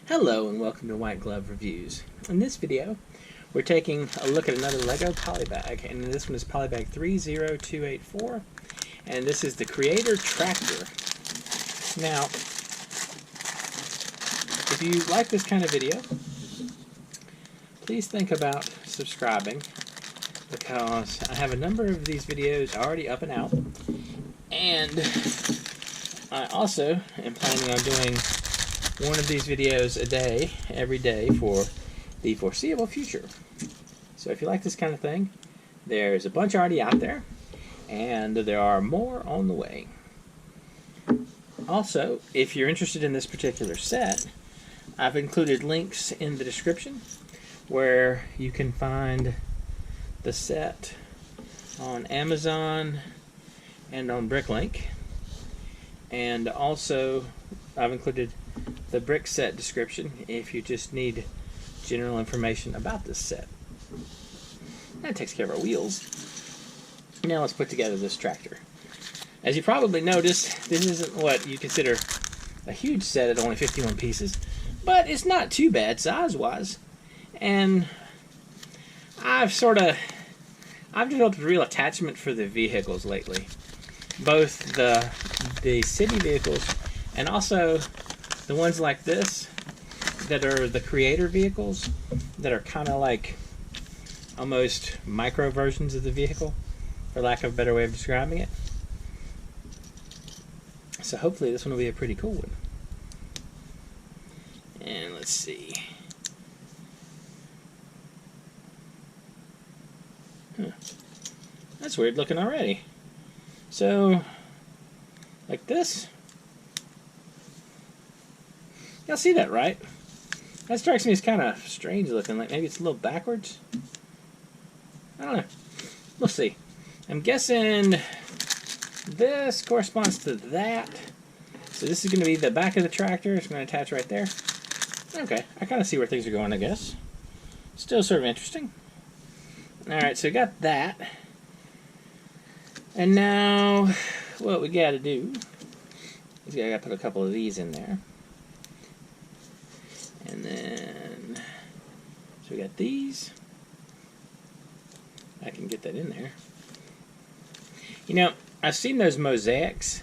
Hello and welcome to White Glove Reviews. In this video, we're taking a look at another LEGO Polybag, and this one is Polybag 30284, and this is the Creator Tractor. Now, if you like this kind of video, please think about subscribing, because I have a number of these videos already up and out, and I also am planning on doing one of these videos a day, every day, for the foreseeable future. So if you like this kind of thing, there's a bunch already out there, and there are more on the way. Also, if you're interested in this particular set, I've included links in the description where you can find the set on Amazon and on Bricklink. And also, I've included the brick set description if you just need general information about this set. That takes care of our wheels. Now let's put together this tractor. As you probably noticed, this isn't what you consider a huge set at only 51 pieces, but it's not too bad size-wise. And I've developed a real attachment for the vehicles lately. Both the city vehicles and also the ones like this that are the creator vehicles that are kind of like almost micro versions of the vehicle, for lack of a better way of describing it. So hopefully this one will be a pretty cool one. And let's see. That's weird looking already. So, like this. Y'all see that, right? That strikes me as kind of strange looking, like maybe it's a little backwards. I don't know. We'll see. I'm guessing this corresponds to that. So this is going to be the back of the tractor. It's going to attach right there. Okay, I kind of see where things are going, I guess. Still sort of interesting. Alright, so we got that. And now, what we got to do is I got to put a couple of these in there. And then, so we got these. I can get that in there. You know, I've seen those mosaics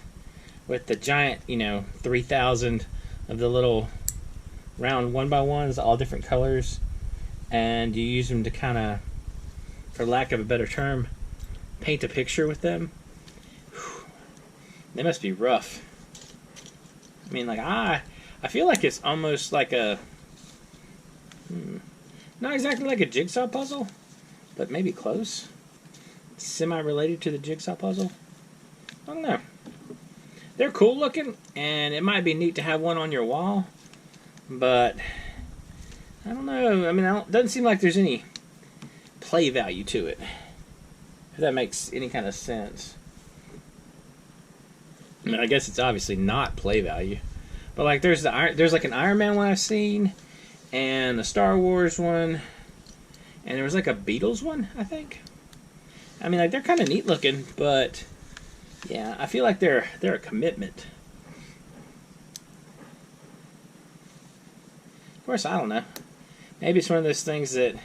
with the giant, 3,000 of the little round 1x1s, all different colors. And you use them to kind of, for lack of a better term, paint a picture with them. Whew. They must be rough. I mean, like, I feel like it's almost like a, not exactly like a jigsaw puzzle, but maybe close. Semi-related to the jigsaw puzzle. I don't know. They're cool looking, and it might be neat to have one on your wall, but I don't know. I mean, it doesn't seem like there's any play value to it, if that makes any kind of sense. I mean, I guess it's obviously not play value, but like there's like an Iron Man one I've seen, and a Star Wars one, and there was like a Beatles one, I think. I mean, like, they're kind of neat looking, but yeah, I feel like they're a commitment. Of course, I don't know. Maybe it's one of those things that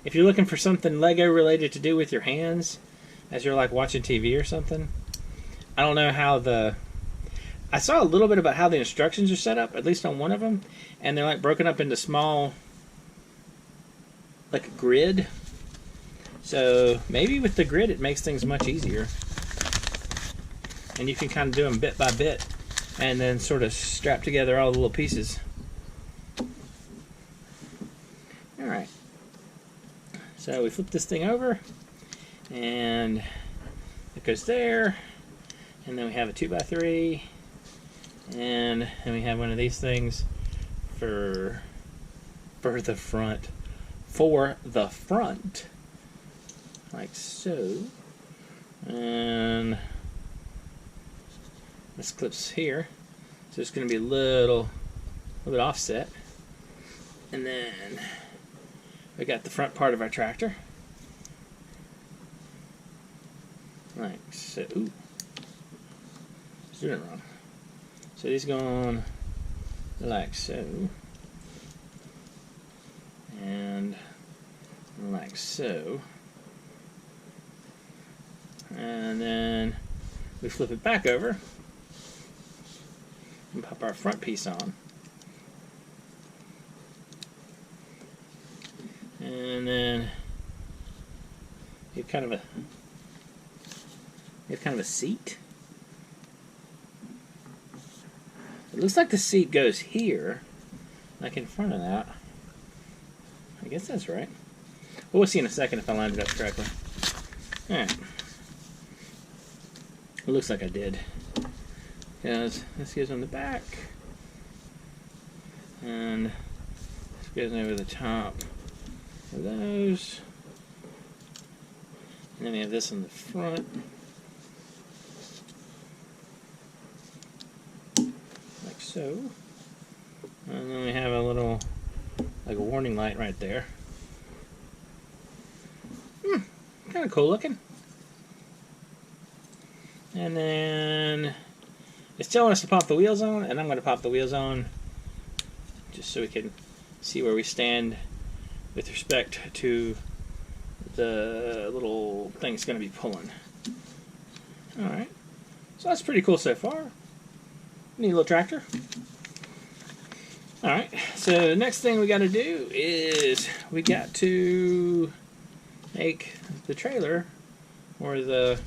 if you're looking for something Lego related to do with your hands, as you're like watching TV or something, I don't know how I saw a little bit about how the instructions are set up, at least on one of them, and they're like broken up into small, like a grid. So maybe with the grid it makes things much easier. And you can kind of do them bit by bit and then sort of strap together all the little pieces. Alright. So we flip this thing over, and it goes there, and then we have a 2x3, and then we have one of these things for the front. For the front. Like so. And this clips here. So it's going to be a little bit offset. And then we got the front part of our tractor. Like so. Ooh. I was doing it wrong. So these go on like so. and like so. And then we flip it back over and pop our front piece on. And then you have kind of a seat. It looks like the seat goes here, like in front of that. I guess that's right. Well, we'll see in a second if I lined it up correctly. Alright. It looks like I did. Because this goes on the back. And this goes over the top of those. And then we have this on the front. Like so. And then we have a little, like a warning light right there. Kind of cool looking. And then it's telling us to pop the wheels on, and I'm going to pop the wheels on just so we can see where we stand with respect to the little thing it's going to be pulling. Alright, so that's pretty cool so far. Neat little tractor. Alright, so the next thing we got to do is we got to make the trailer, or the...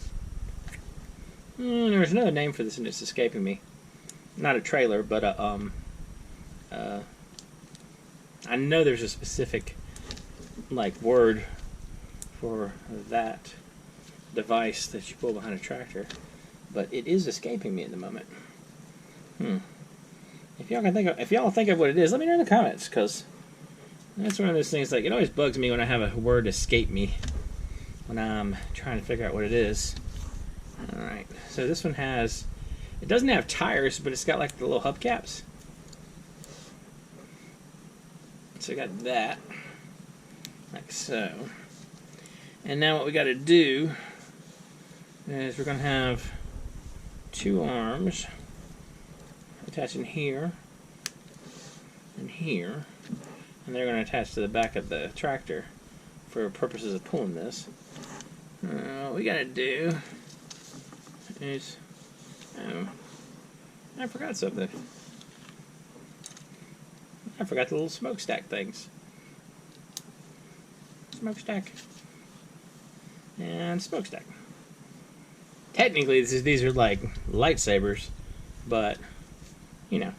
there's another name for this and it's escaping me. Not a trailer, but a, I know there's a specific, like, word for that device that you pull behind a tractor, but it is escaping me at the moment. If y'all think of what it is, let me know in the comments, because that's one of those things, like, it always bugs me when I have a word escape me when I'm trying to figure out what it is. Alright, so this one has, it doesn't have tires, but it's got like the little hubcaps. So we got that, like so. And now what we got to do is we're going to have two arms attaching here and here, and they're going to attach to the back of the tractor for purposes of pulling this. What we got to do is, oh, I forgot something. I forgot the little smokestack things. Smokestack. And smokestack. Technically, these are like lightsabers, but, you know,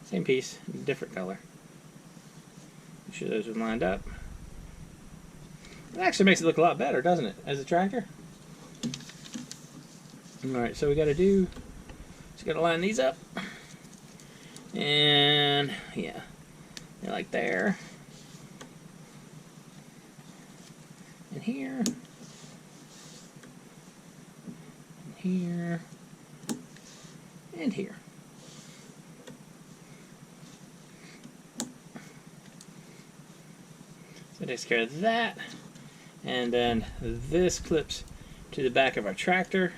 same piece, different color. Make sure those are lined up. It actually makes it look a lot better, doesn't it, as a tractor? Alright, so we got to do, just got to line these up. And, yeah, they're like there. And here. And here. And here. So it takes care of that. And then this clips to the back of our tractor.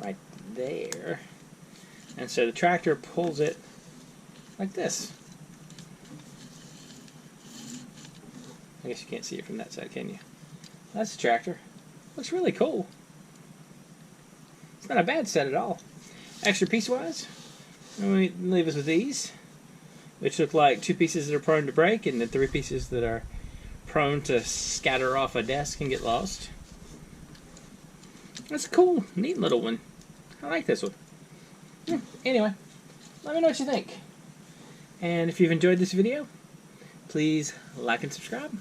Right there. And so the tractor pulls it like this. I guess you can't see it from that side, can you? That's the tractor. Looks really cool. It's not a bad set at all. Extra piece-wise, let me leave us with these, which look like two pieces that are prone to break and the three pieces that are prone to scatter off a desk and get lost. That's a cool, neat little one. I like this one. Anyway, let me know what you think. And if you've enjoyed this video, please like and subscribe.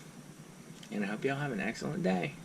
And I hope y'all have an excellent day.